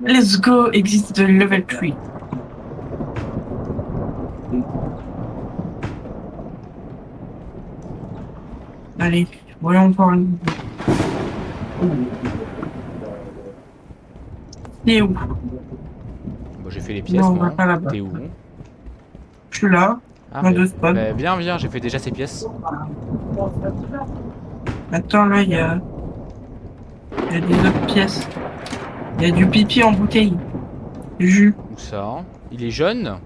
Let's go, existe de level 3. Allez, voyons voir une. T'es où? Bon, j'ai fait les Non, pièces, on va moi. pas là-bas. T'es où? Je suis là, Ah, dans deux spots. viens, viens, j'ai fait déjà ces pièces. Attends, là, il y a des autres pièces. Il y a du pipi en bouteille. Du jus. Où ça? Il est jaune?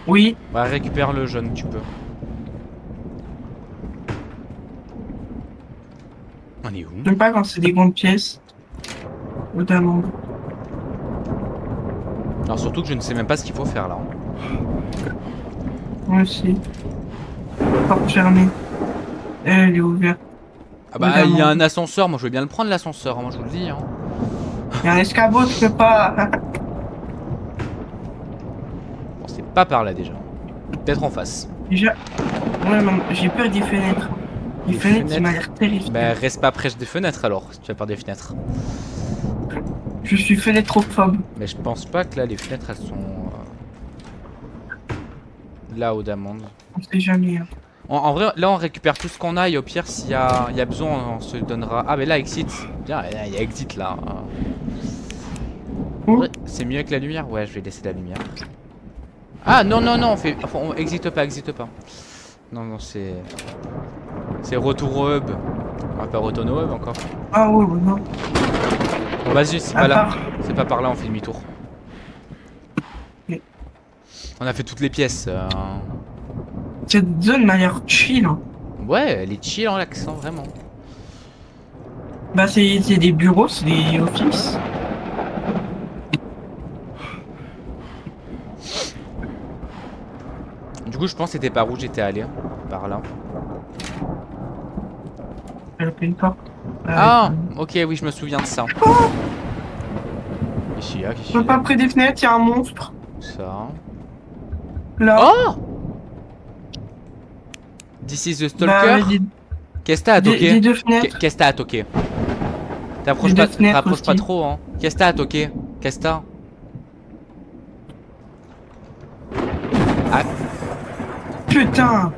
Oui, Bah, récupère le jaune, tu peux. On est où? j'aime pas quand c'est des grandes pièces. Notamment. Alors, surtout que je ne sais même pas ce qu'il faut faire là. Moi aussi. Porte fermée. Elle est ouverte. Ah bah, il y a Notamment. un ascenseur, moi je veux bien le prendre l'ascenseur, moi je vous le dis. Hein. Il y a un escabeau, tu peux pas. Bon, c'est pas par là déjà. Peut-être en face. Déjà. Ouais, maman, j'ai peur des fenêtres. Les Des fenêtres, ça m'a fenêtres? l'air terrifiant. Bah, reste pas près des fenêtres alors, si tu as peur des fenêtres. Je suis fenêtrophobe. Mais je pense pas que là, les fenêtres elles sont là haut d'amande. On sait jamais. Hein. En vrai, là on récupère tout ce qu'on a et au pire, il y a besoin, on se le donnera. Ah, mais là, exit. Bien, il y a exit là. En Où? vrai, c'est mieux avec la lumière? Ouais, je vais laisser la lumière. Ah, non, non, non, on exite pas, exite pas. Non, non, c'est. C'est retour au hub. On va pas retourner au hub encore. Ah ouais, ouais, non. Bon, vas-y, c'est À pas là. part. C'est pas par là, on fait demi-tour. Ok. On a fait toutes les pièces. Cette zone m'a l'air chill. Hein. Ouais, elle est chill en l'accent, vraiment. Bah, c'est des bureaux, c'est des offices. Du coup, je pense que c'était par où j'étais allé. Par là. Elle a une porte. Ah, ok, oui, je me souviens de ça. Ici, là, ici, Pas là. près des fenêtres, il y a un monstre. Ça. Là. Oh! This is the Bah, stalker. Qu'est-ce que t'as à toquer? des deux fenêtres. Qu'est-ce que t'as à toquer? Des deux fenêtres T'approches pas aussi. trop, hein. Qu'est-ce que t'as à toquer? Qu'est-ce que t'as? Ah, Putain.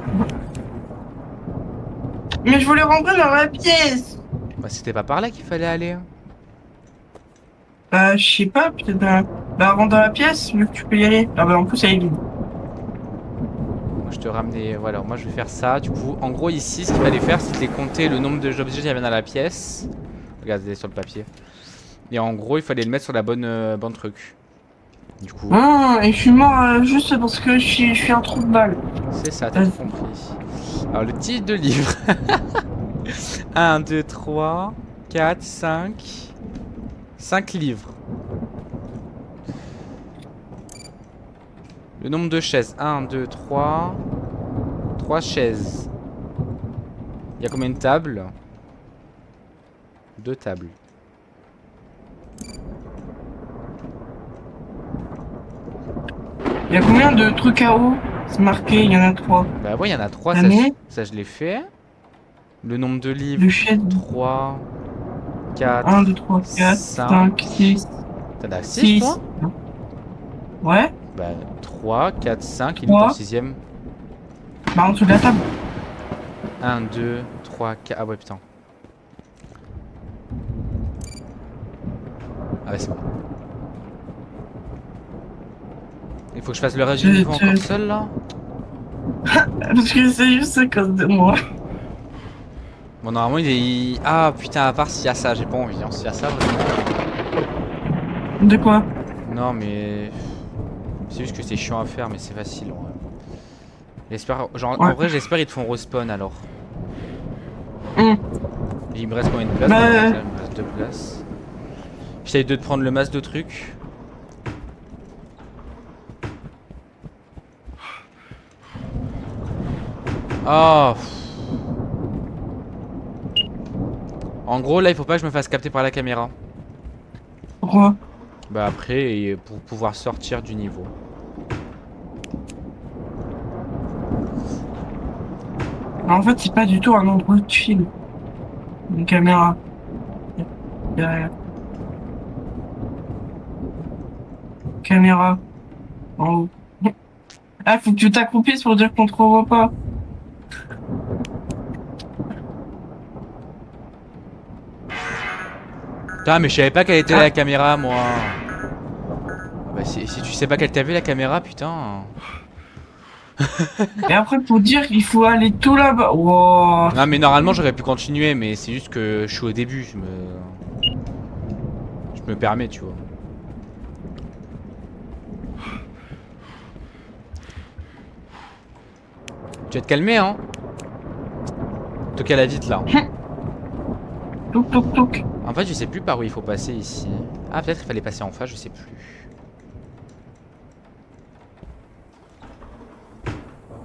Mais je voulais rentrer dans la pièce. bah c'était pas par là qu'il fallait aller. Bah, je sais pas, peut-être. Bah, rentre dans la pièce, vu que tu peux y aller. Ah, bah, en plus, elle est vide. Moi, je te ramenais. Voilà, moi je vais faire ça. Du coup, en gros, ici, ce qu'il fallait faire, c'était compter le nombre d'objets qui y avait dans la pièce. Regardez sur le papier. Et en gros, il fallait le mettre sur la bonne truc. Du coup, Ah, et je suis mort juste parce que je suis un trou de balle. c'est ça, t'as tout compris. Alors, le titre de livre 1, 2, 3, 4, 5. 5 livres. Le nombre de chaises 1, 2, 3. 3 chaises. Il y a combien de tables? 2 tables. Il y a combien de trucs à eau? C'est marqué, il y en a 3. Bah ouais, il y en a 3, Jamais ça je l'ai fait. Le nombre de livres de chaises. 3, 4, 1, 2, 3, 4, 5. 5, 6, T'en as 6 6. toi? Ouais, Bah 3, 4, 5. Il est où ton 3. sixième? Bah, en dessous de la table. 1, 2, 3, 4. Ah ouais, putain. Ah ouais, c'est bon. Il faut que je fasse le reste du niveau encore seul là? Parce que c'est juste à cause de moi. Bon, normalement il est. Ah putain, à part s'il y a ça, j'ai pas envie. Hein. S'il y a ça, vraiment. De quoi? Non, mais. C'est juste que c'est chiant à faire, mais c'est facile. Ouais. J'espère. Genre, Ouais. en vrai, j'espère ils te font respawn alors. Hum. Il me reste combien de place? Bah, Il me reste 2 places. J'essaye de te prendre le masse de trucs. Oh. En gros, là, il faut pas que je me fasse capter par la caméra. Pourquoi? Bah après, et pour pouvoir sortir du niveau. En fait, c'est pas du tout un endroit de film. Une caméra. Derrière. caméra. En haut. Ah, faut que tu t'accroupisses pour dire qu'on te revoit pas. Putain, mais je savais pas quelle était Ah, la caméra, moi. Bah, si tu sais pas qu'elle t'a vu la caméra, putain. et après, pour dire qu'il faut aller tout là-bas. Wow. Non, mais normalement, j'aurais pu continuer, mais c'est juste que je suis au début. Je me permets, tu vois. Tu vas te calmer, hein. Toc à la vite, là. Touk, touk, touk. En fait, je sais plus par où il faut passer ici. Ah, peut-être qu'il fallait passer en face, je sais plus.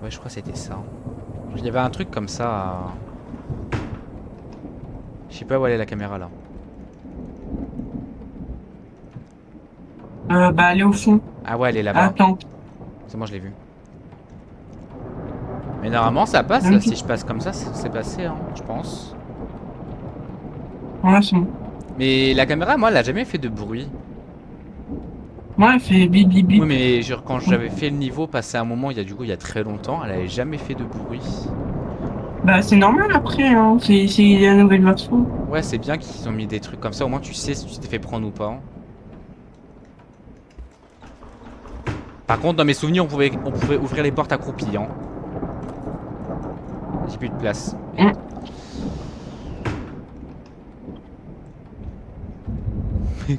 Ouais, je crois que c'était ça. Il y avait un truc comme ça. Je sais pas où elle est la caméra là. Bah, aller au fond. Ah ouais, elle est là-bas. Attends. C'est moi, je l'ai vu. Mais normalement, ça passe. Là. Si je passe comme ça, c'est passé, hein, je pense. Ouais, c'est bon. Mais la caméra, moi, elle a jamais fait de bruit. Moi, il fait bip bip Oui, bip. mais genre, quand j'avais fait le niveau, passé un moment, il y a très longtemps, elle avait jamais fait de bruit. Bah, c'est normal après, hein. C'est la nouvelle version. Ouais, c'est bien qu'ils ont mis des trucs comme ça. Au moins, tu sais si tu t'es fait prendre ou pas. Par contre, dans mes souvenirs, on pouvait ouvrir les portes accroupies. Hein. J'ai plus de place. Mm.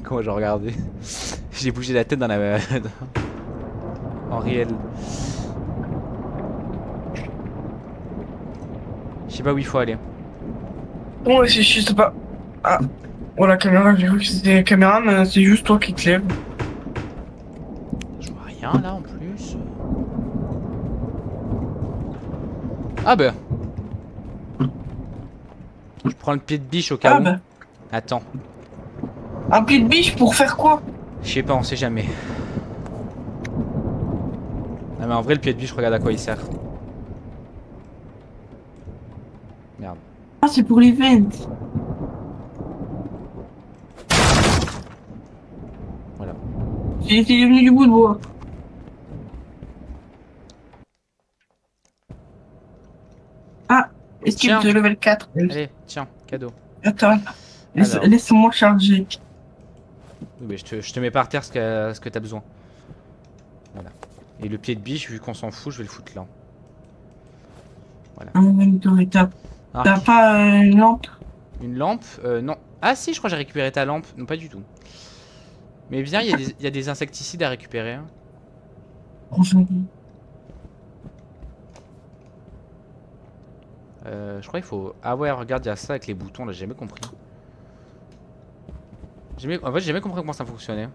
Comment j'ai regardé. J'ai bougé la tête dans la... en réel. Je sais pas où il faut aller. Ouais, je sais pas. Ah. Oh, la caméra, j'ai cru que c'était la caméra, mais c'est juste toi qui te lèves. Je vois rien là en plus. Ah bah. Je prends le pied de biche au cas Ah, où. bah. Attends. Un pied de biche pour faire quoi? Je sais pas, on sait jamais. Ah mais en vrai le pied de biche, regarde à quoi il sert. Merde. Ah, c'est pour l'event. Voilà. C'est devenu du bout de bois. Ah, escape Tiens. de level 4. Allez, tiens, cadeau. Attends, Alors. laisse-moi charger. Oui, mais je te mets par terre ce que t'as besoin. Voilà. Et le pied de biche, vu qu'on s'en fout, je vais le foutre là. Voilà. T'as Ah, pas une lampe? une lampe non. Ah si, je crois que j'ai récupéré ta lampe. Non, pas du tout. Mais viens, il y a des insecticides à récupérer. Hein. Je crois qu'il faut... Ah ouais, regarde, il y a ça avec les boutons, là, j'ai jamais compris. En fait, j'ai jamais compris comment ça fonctionnait.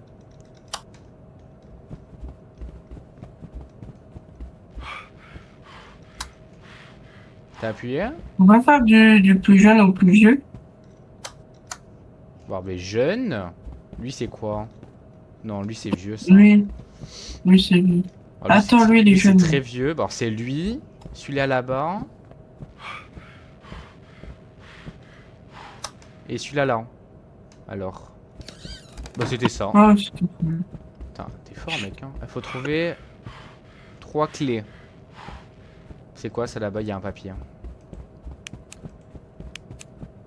T'as appuyé? On va faire du plus jeune au plus vieux. Bon, mais jeune. Lui, c'est quoi? Non, lui, c'est vieux, ça. Lui c'est lui. Alors, Attends, lui, il est lui, c'est jeune. très vieux. Bon, alors, c'est lui. Celui-là, là-bas. Et celui-là, là. Alors. Bah, c'était ça. Ah, c'est tout. Putain, t'es fort, mec. Hein. Il faut trouver 3 clés. C'est quoi, ça, là-bas? Il y a un papier.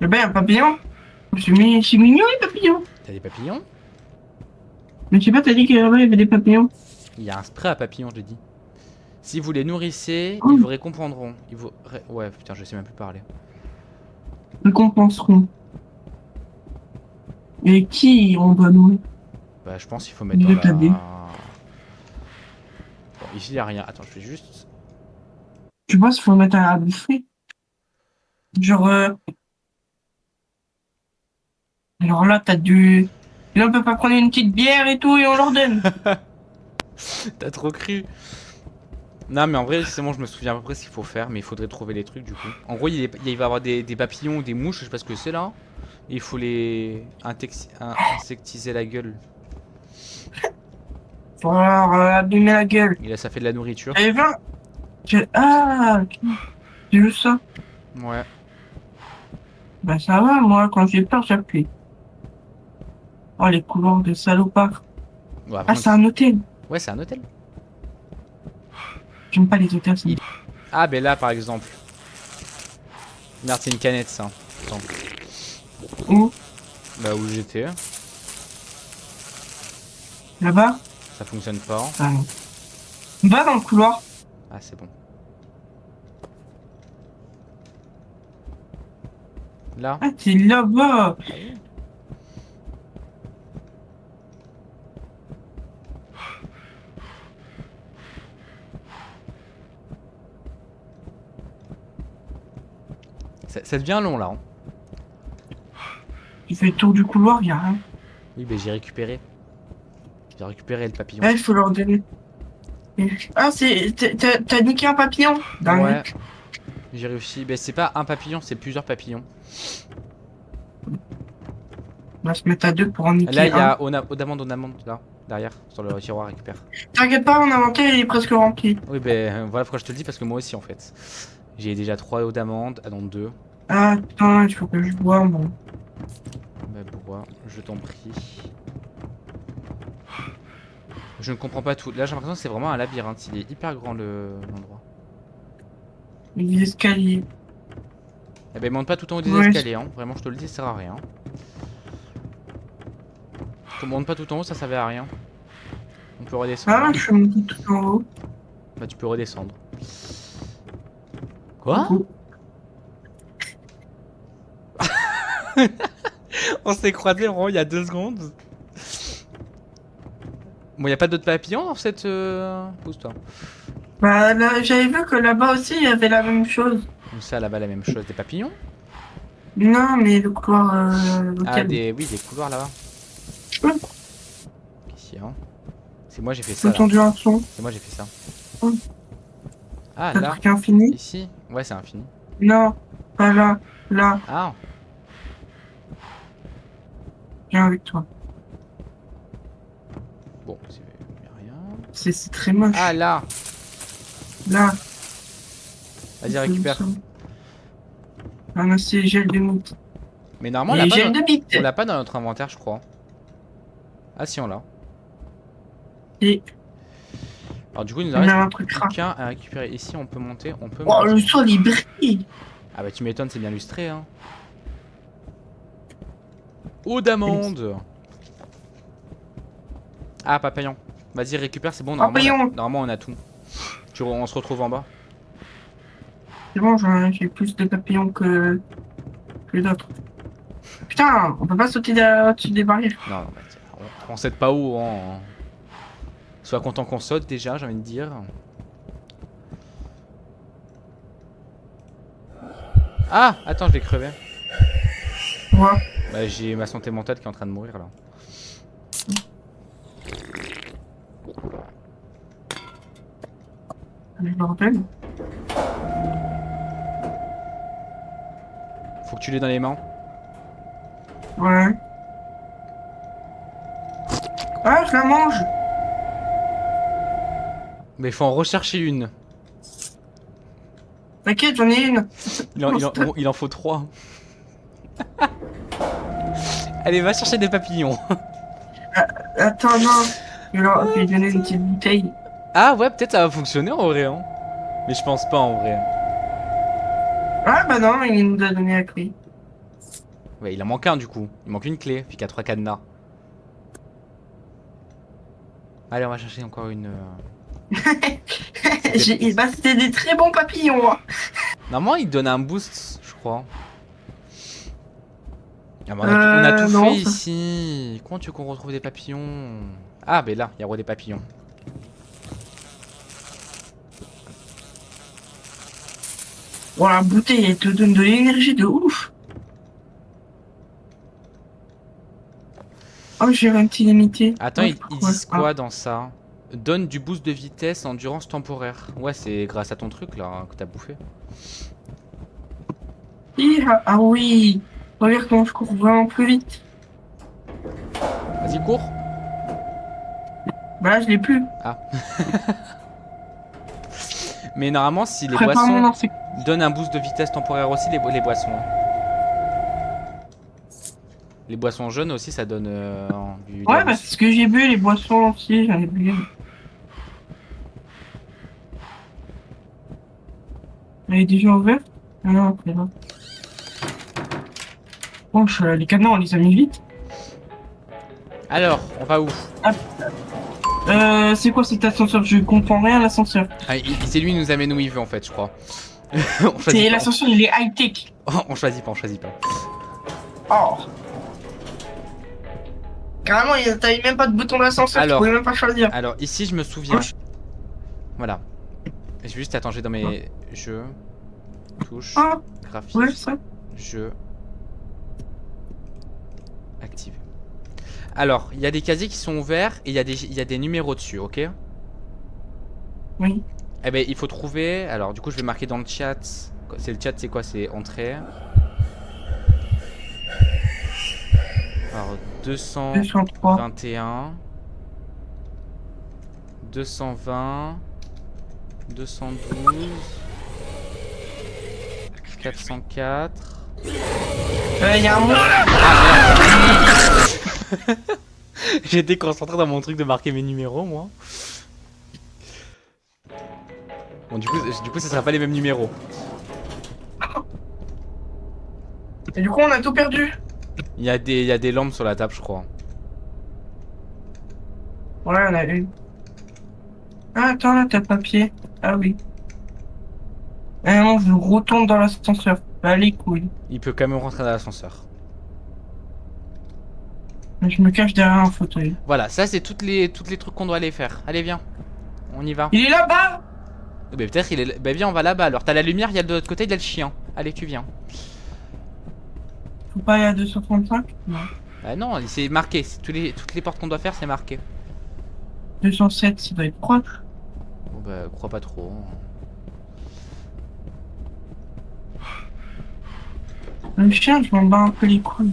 Eh ben, un papillon. C'est mignon, les papillons. T'as des papillons? Mais je sais pas, t'as dit qu'il y avait des papillons. Il y a un spray à papillons, j'ai dit. Si vous les nourrissez, Oh. ils vous récompenseront. Ouais, putain, je sais même plus parler. Ils compenseront. Et qui on doit nourrir? Bah, je pense qu'il faut mettre Il dans est la... tabé. Bon, ici, il n'y a rien. Attends, je vais juste... Tu penses qu'il faut mettre à bouffer? Genre, alors là, t'as du... Là, on peut pas prendre une petite bière et tout et on leur donne. T'as trop cru. Non, mais en vrai, c'est bon, je me souviens à peu près ce qu'il faut faire, mais il faudrait trouver les trucs, du coup. En gros, il va y avoir des papillons ou des mouches, je sais pas ce que c'est, là. Et il faut les... insectiser la gueule. Faut leur abîmer la gueule. Et là, ça fait de la nourriture. Allez, viens. Ah, ok. C'est juste ça. Ouais. Bah ça va, moi, quand j'ai peur, j'appuie. Oh, les couleurs de salopard. Ouais, par Ah, contre, c'est un hôtel. ouais, c'est un hôtel. J'aime pas les hôtels. Il- Ah, ben là, par exemple. Merde, c'est une canette, ça. Attends. Où? Bah, où j'étais. Là-bas? Ça fonctionne pas. Ah non. Va dans le couloir. Ah, c'est bon. Là. Ah, t'es là-bas. Ah oui. Ça devient long, là. Hein. Tu fais le tour du couloir, y'a rien. Oui, ben j'ai récupéré. J'ai récupéré le papillon. Ah, il faut leur donner. Ah, t'as niqué un papillon. Ouais, Dingue. j'ai réussi. Ben c'est pas un papillon, c'est plusieurs papillons. On va se mettre à deux pour en Là, niquer il y un. a Odamande, là, derrière, sur le tiroir, récupère. T'inquiète pas, mon inventaire il est presque rempli. Oui, ben voilà pourquoi je te le dis, parce que moi aussi, en fait. J'ai déjà 3 Odamande, ah non, 2. Ah, attends, il faut que je bois, bon. Bah, bois, je t'en prie. Je ne comprends pas tout. Là, j'ai l'impression que c'est vraiment un labyrinthe. Il est hyper grand, l'endroit. Les escaliers. Eh ben, monte pas tout en haut des Ouais. escaliers, hein. Vraiment, je te le dis, ça sert à rien. Monte pas tout en haut, ça servait à rien. On peut redescendre. Ah, je suis monté tout en haut. Bah, tu peux redescendre. Quoi? Coucou. On s'est croisés vraiment il y a 2 secondes. Bon, y a pas d'autres papillons dans cette. Pousse-toi. Bah, là, j'avais vu que là-bas aussi, il y avait la même chose. Comme ça, là-bas, la même chose. Des papillons? Non, mais le couloir Ah, local. oui, des couloirs là-bas. Hum, Ici, hein. C'est moi, j'ai fait J'ai ça là. entendu un son. C'est moi, j'ai fait ça. Hum. Ah, Un là. truc infini? Ici? Ouais, c'est infini. Non, pas là. Là, Ah, viens avec toi. bon, y a rien. C'est très moche. Ah, là. Là. Vas-y, récupère. Ah non, c'est gel de mythe. Mais normalement, Et gel de mythe. on l'a pas dans notre inventaire, je crois. Ah, si, on l'a. Et Alors, du coup, il nous on a reste un truc plus rare. qu'un à récupérer. Ici, on peut monter. On peut Oh, le monter. sol, il brille. Ah, bah, tu m'étonnes, c'est bien lustré, hein. Eau d'amande. Ah, papillon. Vas-y, récupère, c'est bon. Papillon. Normalement, on a tout. On se retrouve en bas. C'est bon, j'ai plus de papillons que d'autres. Putain, on peut pas sauter au-dessus des barrières. Non, non, bah, tiens, on saute pas où, hein. Sois content qu'on saute déjà, j'ai envie de dire. Ah, attends, je vais crever. Ouais. Bah, j'ai ma santé mentale qui est en train de mourir là. Le bordel. Faut que tu l'aies dans les mains. Ouais. Ah, je la mange. Mais il faut en rechercher une. T'inquiète, j'en ai une. Il en faut 3. Allez, va chercher des papillons. Attends, non. Je vais lui donner une petite bouteille. Ah ouais, peut-être ça va fonctionner en vrai. Hein. Mais je pense pas en vrai. Ah, bah non, il nous a donné la clé. Ouais, il en manque un du coup. Il manque une clé, puis qu'il y a 3 cadenas. Allez, on va chercher encore une. Bah, c'était des très bons papillons. Hein. Normalement, il donne un boost, je crois. Ah bah, on a tout non, fait ça- ici. Comment tu veux qu'on retrouve des papillons? Ah, ben là, il y a des papillons. Bon, la bouteille, elle te donne de l'énergie de ouf. Oh, j'ai un petit limité. Attends, Ouais, ils pourquoi disent quoi dans ça? Donne du boost de vitesse, endurance temporaire. Ouais, c'est grâce à ton truc là que t'as bouffé. Ah oui. Regarde comment je cours vraiment plus vite. Vas-y, cours. Bah là, je l'ai plus. Mais normalement, si les Prépare mon boissons lancer. donnent un boost de vitesse temporaire aussi, les boissons. Hein. Les boissons jaunes aussi, ça donne du Ouais, bah DLC. c'est ce que j'ai bu, les boissons aussi, j'en ai bu. Elle est déjà ouverte? Ah non, c'est là. Bon, les cadenas, on les a mis vite. Alors, on va où? C'est quoi cet ascenseur? Je comprends rien à l'ascenseur. Ah, c'est lui, il nous amène où il veut en fait, je crois. On choisit C'est pas. l'ascenseur, il est high-tech. On choisit pas, on choisit pas. Oh. Carrément, t'avais même pas de bouton d'ascenseur, tu Alors. pouvais même pas choisir. Alors, ici, je me souviens. Gauche. Voilà. Je vais juste, attends, j'ai dans mes jeux. Touche. Ah, Graphisme. ouais, ça. Jeu. Activé. Alors, il y a des casiers qui sont ouverts et il y a des numéros dessus, ok? Oui. Eh ben, il faut trouver. Alors, du coup, je vais marquer dans le chat. C'est le chat, c'est quoi? C'est entrée. Alors, 203. 221. 220. 212. 404. Il y a un mot. J'étais concentré dans mon truc de marquer mes numéros, moi. Bon, du coup, ce sera pas les mêmes numéros. Et du coup, on a tout perdu. Il y a des lampes sur la table, je crois. Ouais, on a une. Ah, attends, là, t'as le papier. Ah oui. Ah non, je retourne dans l'ascenseur. Bah, les couilles. Il peut quand même rentrer dans l'ascenseur. Je me cache derrière un fauteuil. Voilà, ça c'est toutes les trucs qu'on doit aller faire. Allez, viens. On y va. Il est là-bas! Mais peut-être il est. Bah viens, on va là-bas. Alors t'as la lumière, il y a de l'autre côté, il y a le chien. Allez, tu viens. Faut pas aller à 235? Non. Ah non, c'est marqué. Toutes les portes qu'on doit faire, c'est marqué. 207, ça doit être proche. Bon bah, crois pas trop. Le chien, je m'en bats un peu les couilles.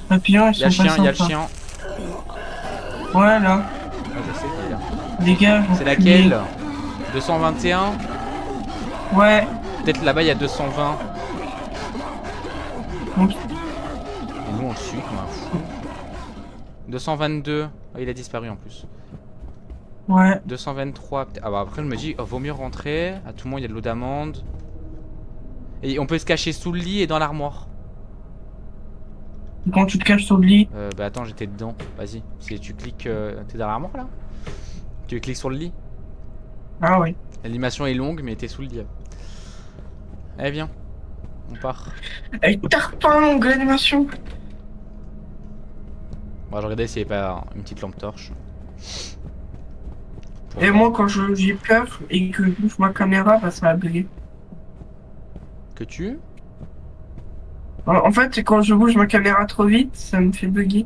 Papillon, ils Il y a sont le pas chien, il y a le sympas. chien. Ouais, là. Ah, je sais qu'il est là. Dégage. C'est enculé. laquelle? 221. Ouais. Peut-être là-bas il y a 220. Donc, Et nous on le suit comme un fou. 222. Oh, il a disparu en plus. ouais. 223. Ah bah après je me dis, oh, vaut mieux rentrer. À tout moment il y a de l'eau d'amande. Et on peut se cacher sous le lit et dans l'armoire. Quand tu te caches sur le lit. Bah attends, j'étais dedans. Vas-y. Si tu cliques. T'es dans l'armoire là? Tu cliques sur le lit. Ah ouais. L'animation est longue, mais t'es sous le lit. Allez, viens. On part. Elle tarde pas longue l'animation. Bon, je regardais s'il n'y avait pas une petite lampe torche. Pour Et voir. moi, quand j'ai peur et que je bouge ma caméra, bah ça va bugger. Que tu. En fait, c'est quand je bouge ma caméra trop vite, ça me fait bugger.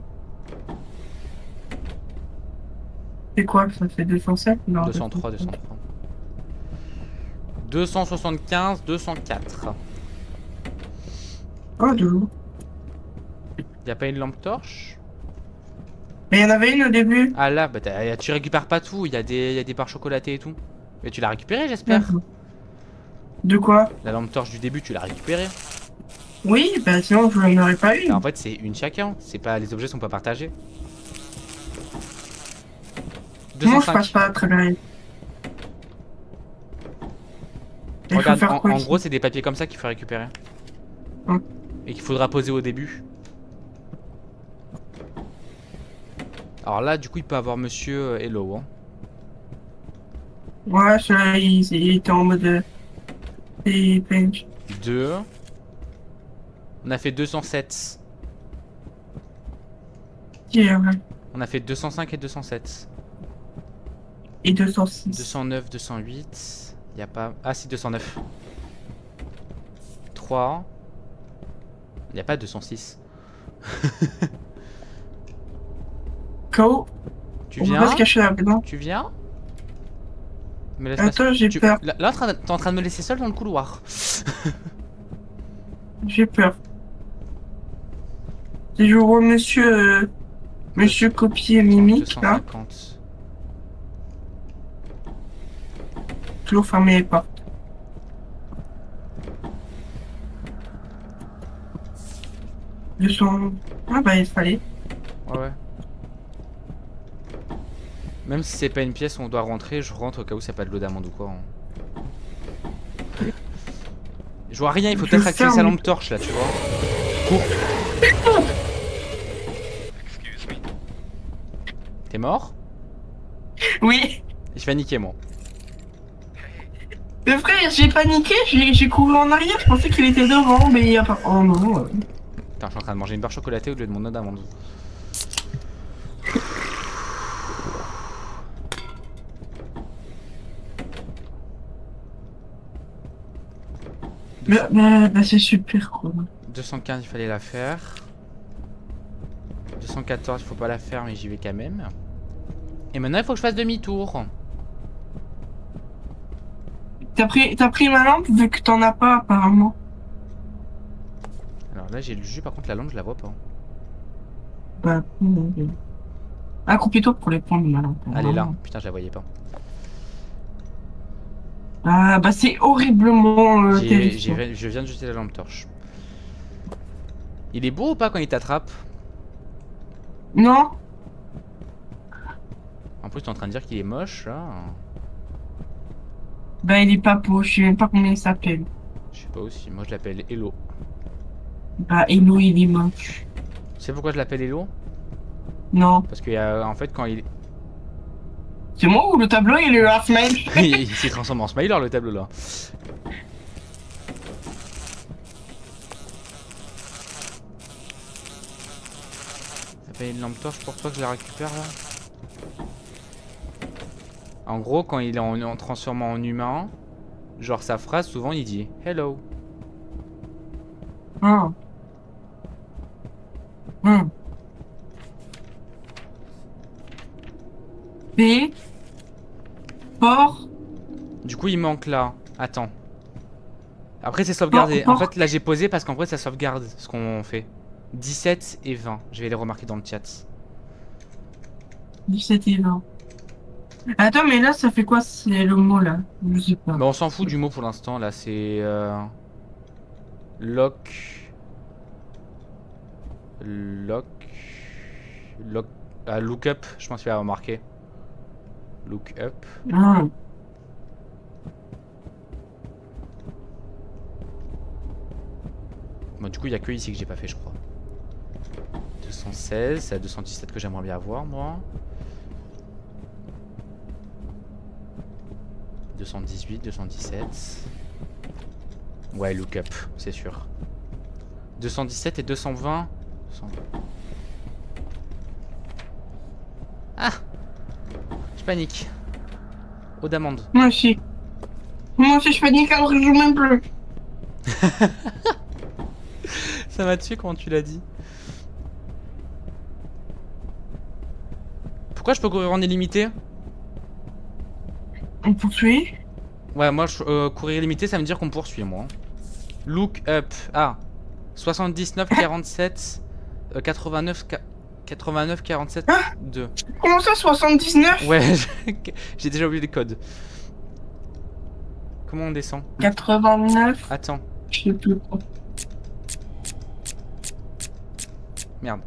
C'est quoi? Ça fait 207? Non. 203, 203. 275, 204. Oh, de l'eau. Y'a pas une lampe torche? Mais il y en avait une au début. Ah là, bah tu récupères pas tout. Il y a des barres chocolatées et tout. Mais tu l'as récupéré, j'espère. De quoi? La lampe torche du début, tu l'as récupérée. Oui, bah sinon je n'en aurais pas eu. En fait, c'est une chacun. C'est pas, les objets sont pas partagés. Moi, je 205. passe pas très bien. Il faut Regarde, faire quoi en ici? gros, c'est des papiers comme ça qu'il faut récupérer. Hum. Et qu'il faudra poser au début. Alors là, du coup, il peut avoir monsieur Hello. Hein. Ouais, celui-là, il était en mode. Page. 2. On a fait 207. Yeah, ouais. On a fait 205 et 207. Et 206. 209, 208. Il y a pas. Ah, si, 209. 3. Il n'y a pas 206. KO. Tu On peut viens? pas se cacher là-dedans. Tu viens? Me laisse pas Attends, j'ai peur. Là, t'es en train de me laisser seul dans le couloir. J'ai peur. Si je vois monsieur. Monsieur copier mimique, là. 250. Toujours fermer les portes. Ah bah il fallait. Ouais, ouais. Même si c'est pas une pièce où on doit rentrer, je rentre au cas où c'est pas de l'eau d'amande ou quoi. Je vois rien, il faut Je peut-être activer sa ferme. lampe torche là, tu vois. Cours. T'es mort? Oui. Je vais niquer moi. Mais frère, j'ai paniqué, j'ai couru en arrière, je pensais qu'il était devant, mais il y a pas. Oh non. Putain, je suis en train de manger une barre chocolatée au lieu de mon eau d'amande. Bah, c'est super quoi. 215, il fallait la faire. 214, il faut pas la faire, mais j'y vais quand même. Et maintenant, il faut que je fasse demi-tour. T'as pris ma lampe vu que t'en as pas apparemment. Alors là, j'ai le jus, par contre, la lampe, je la vois pas. Bah, accroupis-toi pour les prendre ma lampe. Elle est là. Vraiment. Putain, je la voyais pas. Ah bah c'est horriblement terrifiant. Je viens de jeter la lampe torche. Il est beau ou pas quand il t'attrape? Non? En plus, t'es en train de dire qu'il est moche, là. Bah il est pas beau, je sais même pas comment il s'appelle. Je sais pas aussi. Moi, je l'appelle Hello. Bah Hello il est moche. Tu sais pourquoi je l'appelle Hello? Non. Parce que, en fait, quand il... C'est moi ou le tableau il est half smile? il s'est transformé en smiler, le tableau, là. T'as pas une lampe torche pour toi que je la récupère, là? En gros, quand il est en transformant en humain, genre sa phrase, souvent, il dit « Hello ». Hum. Hum. P. Port. Du coup, il manque là. Attends. Après, c'est sauvegardé. En fait, là, j'ai posé parce qu'en vrai, ça sauvegarde ce qu'on fait. 17 et 20. Je vais les remarquer dans le chat. 17 et 20. Attends, mais là, ça fait quoi, c'est le mot, là? Je sais pas. Mais on s'en fout du mot pour l'instant. Là, c'est... Lock... Lock... Lock... Ah, look up. Je pense qu'il va remarquer. Look up. Ah. Bon, du coup, il n'y a que ici que j'ai pas fait, je crois. 216. C'est à 217 que j'aimerais bien avoir, moi. 218, 217. Ouais, look up, c'est sûr. 217 et 220. 220. Ah! Je panique. Eau d'amande. Moi aussi. Moi aussi, je panique alors que je joue même plus. Ça m'a tué quand tu l'as dit. Pourquoi je peux courir en illimité? On poursuit? Ouais, moi, courir illimité, ça veut dire qu'on poursuit, moi. Look up. Ah. 79, 47, 89, 89, 47, Ah 2. Comment ça, 79? Ouais, j'ai déjà oublié les codes. Comment on descend? 89? Attends, Je sais plus quoi. merde.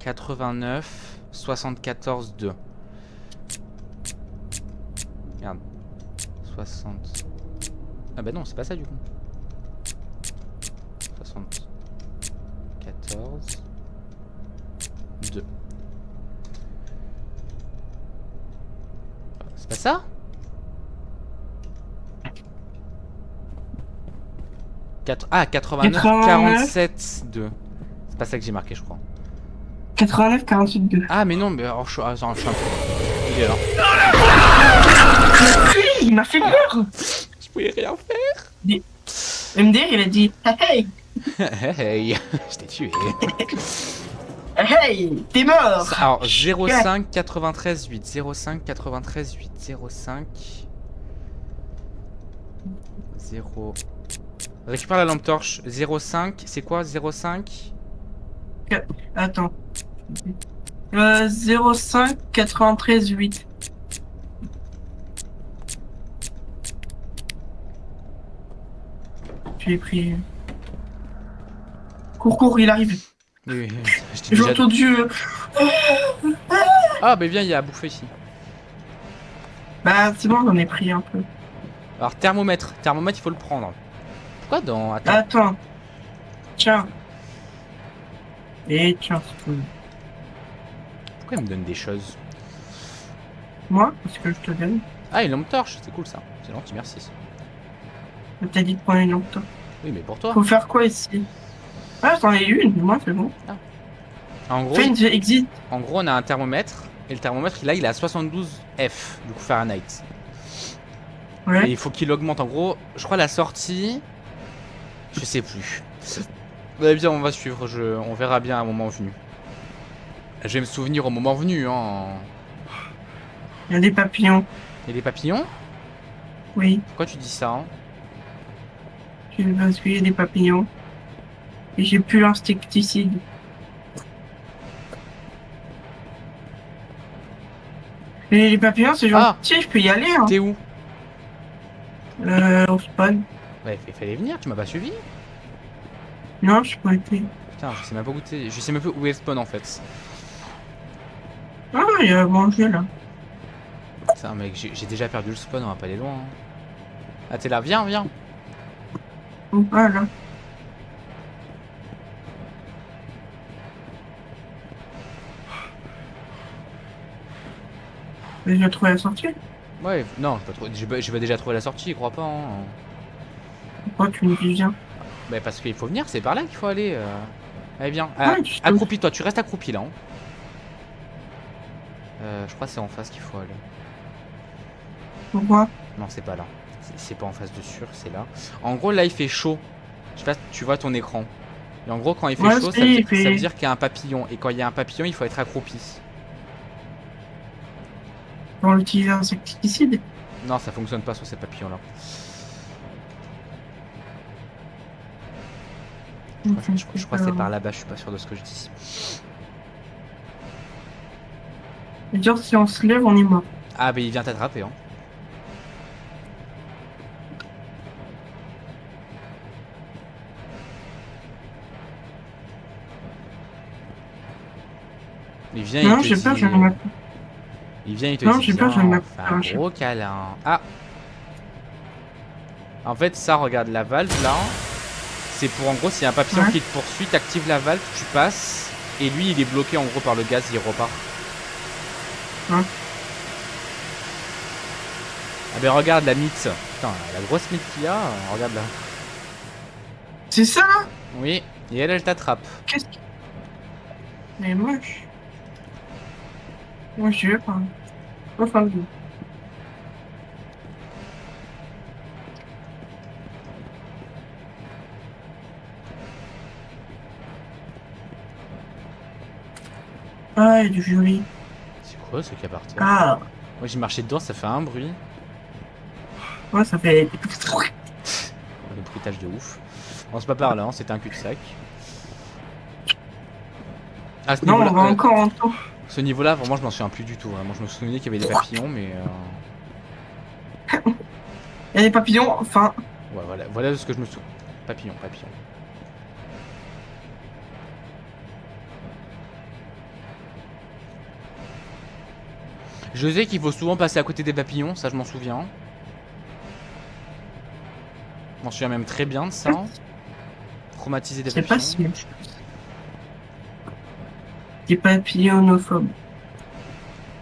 89, 74, 2. Merde. 60. Ah bah non, c'est pas ça du coup. 74, 2. C'est pas ça? 89, 47, 2. C'est pas ça que j'ai marqué, je crois. 89, 48, 2. Ah, mais non, mais alors, je suis un peu. Il est là. Il m'a fait peur! Je pouvais rien faire. MDR, il a dit hey! Hey, je t'ai tué. Hey! T'es mort! Alors, 05 93 8. 05 93 8. 05. 0. Récupère la lampe torche. 05. C'est quoi 05? Attends. 05 93 8. « Je l'ai pris. Cours, cours, il arrive. Oui, oui, je t'ai J'ai déjà... entendu. Ah, bah viens, il y a à bouffer ici. Bah, c'est bon, j'en ai pris un peu. Alors, thermomètre. Thermomètre, il faut le prendre. Pourquoi dans... Attends. Attends, tiens. Et tiens, si tu veux. Pourquoi il me donne des choses? Moi, parce que je te donne. Ah, une lampe torche. C'est cool, ça. C'est gentil, merci. Je t'ai dit de prendre une lampe torche. Oui, mais pour toi. Faut faire quoi ici? Ah, j'en ai une, moi, c'est bon. En gros, Fais une exit. en gros, on a un thermomètre. Et le thermomètre, là, il est à 72 F. Du coup, Fahrenheit. Et Ouais. il faut qu'il augmente. En gros, je crois la sortie... Je sais plus. Eh bien, on va suivre. On verra bien à un moment venu. Je vais me souvenir au moment venu, hein. Il y a des papillons. Il y a des papillons? Oui, Pourquoi tu dis ça, hein? parce qu'il y a des papillons. Et j'ai plus l'insecticide. Et les papillons, c'est Ah, gentil, je peux y aller, hein. t'es où? Au spawn. Ouais, il fallait venir, tu m'as pas suivi? Non, je peux été. Putain, je sais même pas où t'es. Je sais même pas où est le spawn en fait. Ah, il y a à manger, là. Putain, mec, j'ai déjà perdu le spawn, on va pas aller loin, hein. Ah, t'es là, viens, viens. Voilà. Mais j'ai trouvé la sortie. Ouais, non, je vais déjà trouver la sortie, crois pas, hein. Pourquoi tu me dis bien? Bah, parce qu'il faut venir, c'est par là qu'il faut aller. Allez, viens. Ouais, tu Accroupis-toi, tu restes accroupi là, hein. Je crois que c'est en face qu'il faut aller. Pourquoi? Non, c'est pas là. C'est pas en face de sûr, c'est là. En gros, là, il fait chaud. Je sais pas si tu vois ton écran. Et en gros, quand il fait Ouais, chaud, si, ça veut dire qu'il y a un papillon. Et quand il y a un papillon, il faut être accroupi. On utilise un insecticide. Non, ça fonctionne pas sur ces papillons-là. Je crois que c'est par là-bas, je suis pas sûr de ce que je dis. Dire si on se lève, on est mort. Ah, bah il vient t'attraper, hein. Il vient, Non, il te j'ai dit... peur, je vais me mettre. Il vient, il te Non, dit, j'ai peur, je vais viens, me on mettre fait un un chien. gros câlin. Ah. En fait, ça, regarde la valve, là. C'est pour, en gros, s'il y a un papillon Ouais. qui te poursuit, t'actives la valve, tu passes. Et lui, il est bloqué, en gros, par le gaz, il repart. Ouais. Ah ben, regarde la mythe. Putain, la grosse mythe qu'il y a, regarde là. C'est ça, là? Oui, et elle t'attrape. Qu'est-ce que... Mais moche. Moi, je veux pas. Enfin, oui. Ah, il y a du jury. C'est quoi ce qu'il y a par terre? Ah, Moi, j'ai marché dedans, ça fait un bruit. ouais, ça fait... Le bruitage de ouf. Bon, c'est pas par là, hein, c'était un cul-de-sac. À ce Non, niveau-là, on va encore en temps. ce niveau-là, vraiment, je m'en souviens plus du tout. Vraiment, je me souvenais qu'il y avait des papillons, mais... Il y a des papillons, enfin... Ouais, voilà ce que je me souviens. Papillon, papillon. Je sais qu'il faut souvent passer à côté des papillons, ça je m'en souviens. Je m'en souviens même très bien de ça. Traumatiser des C'est pas papillons. si... T'es papillonophobe.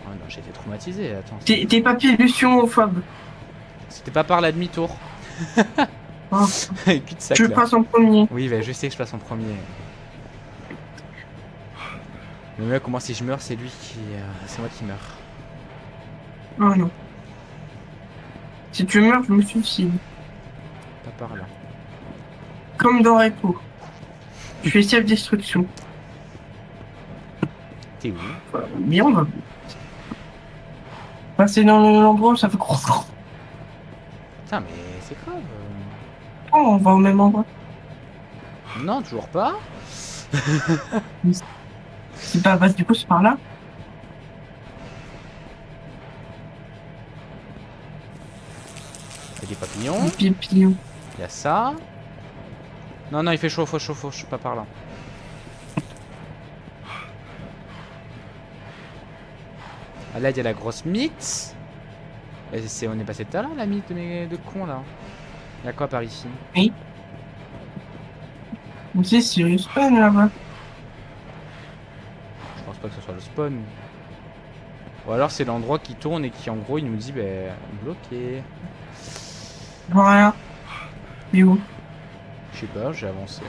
Ah non, j'ai été traumatisé, attends. T'es papillonophobe. C'était pas par la demi-tour. Oh, Cul-de-sac tu là. passes en premier. Oui, bah, je sais que je passe en premier. Mais mec, comment si je meurs, c'est lui qui... c'est moi qui meurs. Oh non. Si tu meurs, je me suicide. Pas par là. Comme dans Repo. Je fais self-destruction. T'es où? Bien, on va passer dans l'endroit où ça fait gros. Putain, mais c'est grave. Oh, on va au même endroit. Non, toujours pas. C'est pas... Bah, du coup, c'est par là. Il y a des papillons. Des papillons. Il y a ça. Non, non, il fait chaud, faut chaud, faut, je suis pas par là. Ah, là, il y a la grosse mythe. On est passé tout à l'heure, la mythe de con, là. Il y a quoi par ici? Oui. Mais c'est Sirius Pan là-bas. Je pense pas que ce soit le spawn. Ou alors c'est l'endroit qui tourne et qui, en gros, il nous dit, ben, bloqué. Je vois rien. Mais où? Je sais pas, j'ai avancé.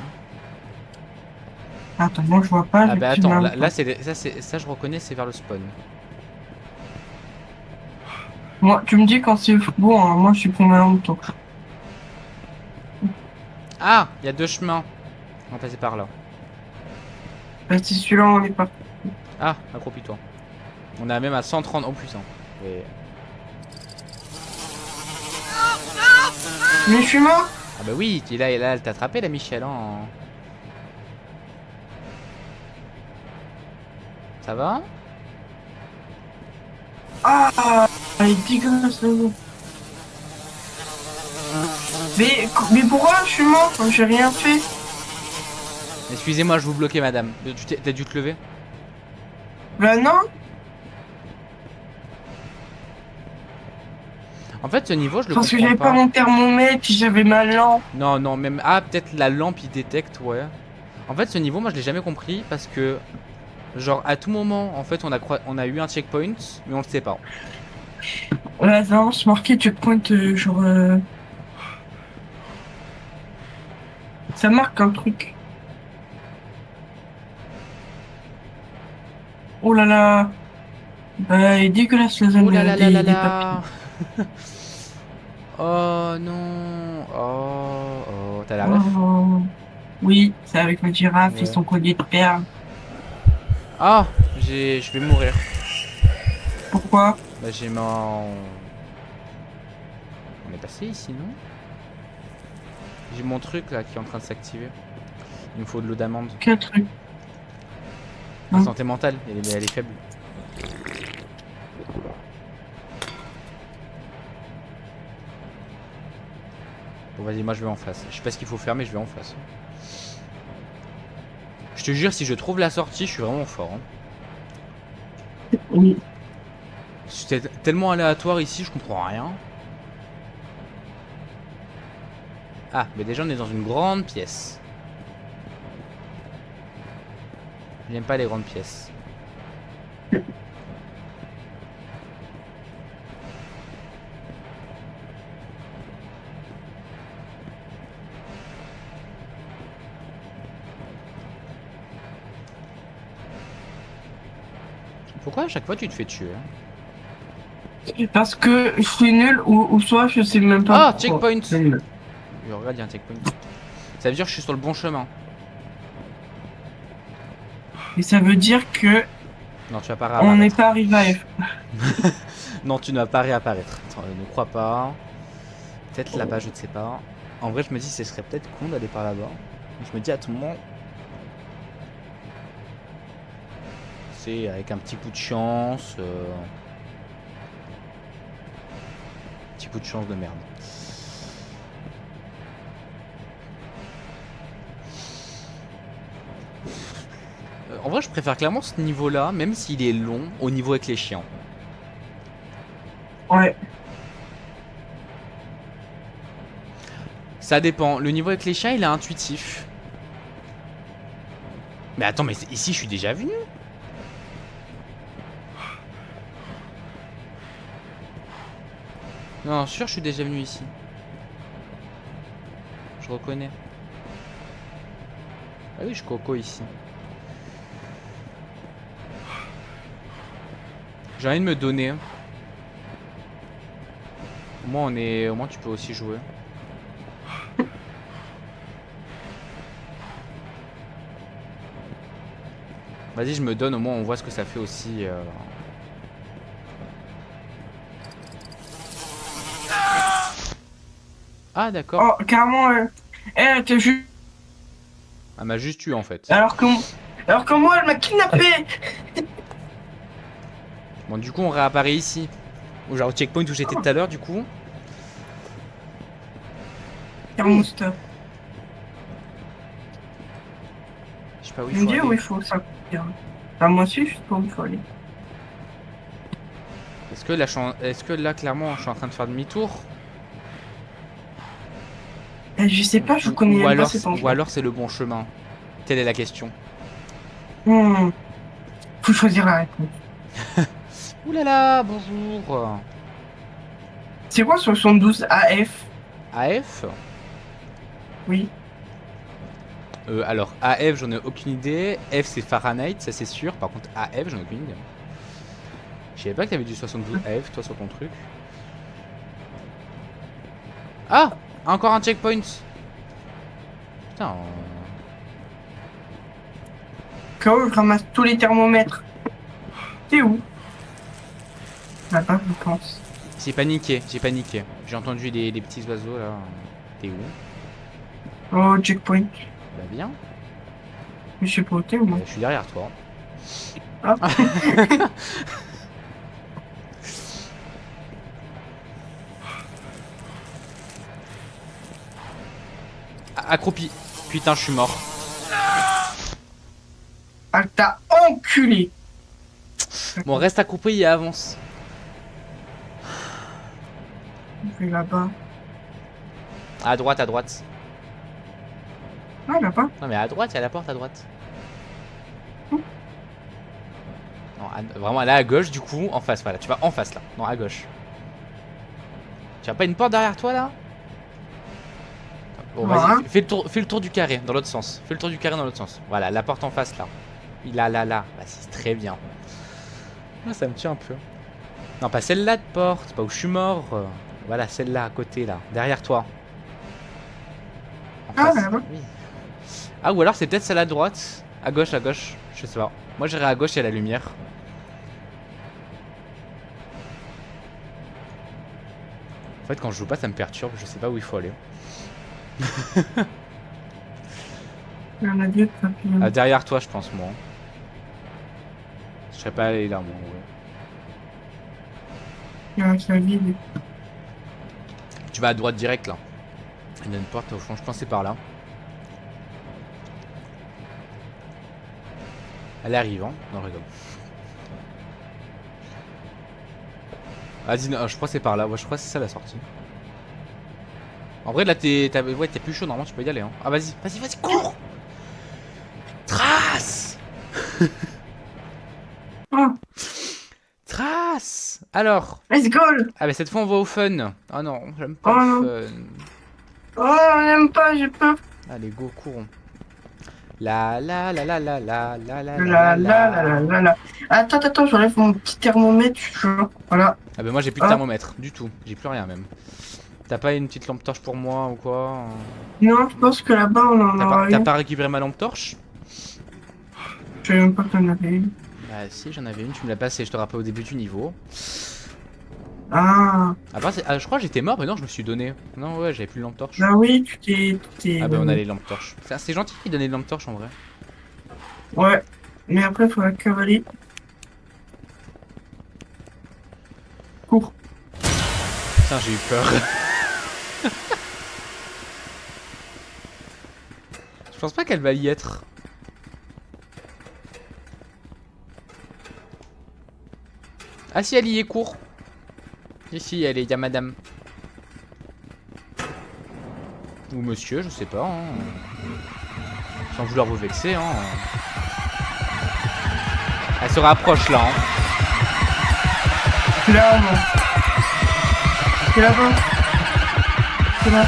Attends, moi je vois pas Ah, le bah petit attends, nain. là, ça, je reconnais, c'est vers le spawn. Moi, tu me dis quand c'est bon, hein, moi je suis pour maintenant de temps. Ah, il y a deux chemins. On va passer par là. Bah, c'est celui-là, on est pas. Ah, accroupis-toi. On est même à 130. Oh putain. Et... Mais je suis mort! Ah bah oui, là, elle t'a attrapé la Michelle. Hein. Ça va? Ah! Elle est dégueulasse là. Mais pourquoi je suis mort? J'ai rien fait. Excusez-moi, je vous bloquais, madame. T'as dû te lever? Bah non! En fait, ce niveau, je le Parce que comprends j'avais pas pas. mon thermomètre, puis j'avais ma lampe. Non, non, même. Ah, peut-être la lampe, il détecte, ouais. En fait, ce niveau, moi, je l'ai jamais compris parce que. Genre, à tout moment, en fait, on a eu un checkpoint, mais on le sait pas. Là, non, c'est marqué checkpoint, genre. Ça marque un truc. Oh là là! Bah, elle est dégueulasse la Oh zone là là là là des papiers. là. Oh non. Oh, oh. T'as la ref? Oh. Oui, c'est avec ma girafe et Ouais. son collier de perles. Ah, je vais mourir. Pourquoi? Bah, j'ai mon. On est passé ici, non? J'ai mon truc là qui est en train de s'activer. Il me faut de l'eau d'amande. Quel truc? La Non. santé mentale, elle est faible. Bon, vas-y, moi je vais en face. Je sais pas ce qu'il faut faire, mais je vais en face. Je te jure, si je trouve la sortie, je suis vraiment fort. Hein. Oui. C'était tellement aléatoire ici, je comprends rien. Ah, mais déjà on est dans une grande pièce. J'aime pas les grandes pièces. Pourquoi à chaque fois tu te fais tuer? Hein? Parce que je suis nul ou soit je sais même pas. Ah, pourquoi. checkpoint! C'est nul. Regarde, il y a un checkpoint. Ça veut dire que je suis sur le bon chemin. Et ça veut dire que Non, tu vas pas on n'est réapparaître. pas arrivé à F. Non, tu ne vas pas réapparaître. Attends, ne crois pas. Peut-être là-bas, je ne sais pas. En vrai, je me dis, ce serait peut-être con d'aller par là-bas. Je me dis à tout moment. C'est avec un petit coup de chance. Petit coup de chance de merde. En vrai, je préfère clairement ce niveau-là, même s'il est long, au niveau avec les chiens. Ouais. Ça dépend. Le niveau avec les chiens, il est intuitif. Mais attends, mais ici, je suis déjà venu. Non, sûr, je suis déjà venu ici. Je reconnais. Ah oui, je coco ici. J'ai envie de me donner. Au moins, tu peux aussi jouer. Vas-y, je me donne, au moins on voit ce que ça fait aussi. Ah, d'accord. Oh, carrément, elle était juste. Elle m'a juste tué en fait. Alors que moi, elle m'a kidnappé. Bon, du coup, on réapparaît ici. Ou genre au checkpoint où j'étais tout à l'heure, du coup. Thermostat. sais pas où il Je me faut dis aller. où il faut s'accomplir. Bah, moi aussi, je sais pas où il faut aller. Est-ce que, est-ce que là, clairement, je suis en train de faire demi-tour? Je sais pas, je connais même pas cet Ou endroit. alors c'est le bon chemin? Telle est la question. Hmm. Faut choisir la réponse. Ouh là là, bonjour. C'est quoi 72 AF? AF? Oui. Alors, AF, j'en ai aucune idée. F, c'est Fahrenheit, ça c'est sûr. Par contre, AF, j'en ai aucune idée. Je savais pas que t'avais du 72 AF, toi, sur ton truc. Ah! Encore un checkpoint! Putain. K.O. je ramasse tous les thermomètres. T'es où? Là-bas, je pense. J'ai paniqué, j'ai paniqué. J'ai entendu les petits oiseaux là. T'es où? Oh, checkpoint. Bah viens. Mais je sais pas où t'es, moi. Je suis derrière toi. Ah. Accroupi. Putain, je suis mort. Ah, t'as enculé. Bon, reste accroupi et avance. Je vais là-bas. À droite, à droite. Ah, là-bas. Non, mais à droite, il y a la porte à droite. Hmm. Non, vraiment, là à gauche, du coup, en face. Voilà, tu vas en face là. Non, à gauche. Tu as pas une porte derrière toi là? Bon, Voilà. vas-y, fais le tour du carré dans l'autre sens. Fais le tour du carré dans l'autre sens. Voilà, la porte en face là. Il a là. Bah, c'est très bien. Ah, ça me tue un peu. Non, pas celle-là de porte, pas où je suis mort. Voilà, celle-là à côté là, derrière toi. En Ah, face. là-bas. Oui. Ah, ou alors c'est peut-être celle à droite. À gauche, je sais pas. Moi j'irai à gauche, il y a la lumière. En fait, quand je joue pas, ça me perturbe, je sais pas où il faut aller. Il y en a deux papillons. Ah, derrière toi, je pense, moi. Je serais pas allé là, moi. Ouais. Il y a un vide. Tu vas à droite direct là. Il y a une porte au fond, je pense que c'est par là. Elle arrive, hein. Non, je rigole. Vas-y, non, je crois que c'est par là. Ouais, je crois que c'est ça la sortie. En vrai, là, t'es plus chaud. Normalement, tu peux y aller. Hein. Ah, vas-y, cours! Trace! Oh, Trace! Alors. let's go. Ah, bah cette fois, on va au fun. Ah non, j'aime pas Oh le non. fun. Oh, j'aime pas, j'ai peur. Allez, go, courons. La. La. Attends, j'enlève mon petit thermomètre, genre. Voilà. Ah, bah moi, j'ai plus de Ah. thermomètre. Du tout. J'ai plus rien, même. T'as pas une petite lampe torche pour moi ou quoi? Non, je pense que là-bas, on en aura T'as une. pas récupéré ma lampe torche? Je savais même pas qu'il y en avait une. Bah, si, j'en avais une. Tu me l'as passée, je te rappelle, au début du niveau. Ah, Je crois que j'étais mort, mais non, je me suis donné. Non, ouais, j'avais plus de lampe torche. bah oui, tu t'es. Ah, bah, on a les lampes torches. C'est gentil qui donnait des lampes torches en vrai. Ouais. Mais après, il faudra cavaler. Cours. Putain, j'ai eu peur. Je pense pas qu'elle va y être. Ah si, elle y est, court. Ici, elle est, y a madame. Ou monsieur, je sais pas. Hein. Sans vouloir vous vexer. Hein. Elle se rapproche là. Hein. Là, non. C'est là-bas. C'est là.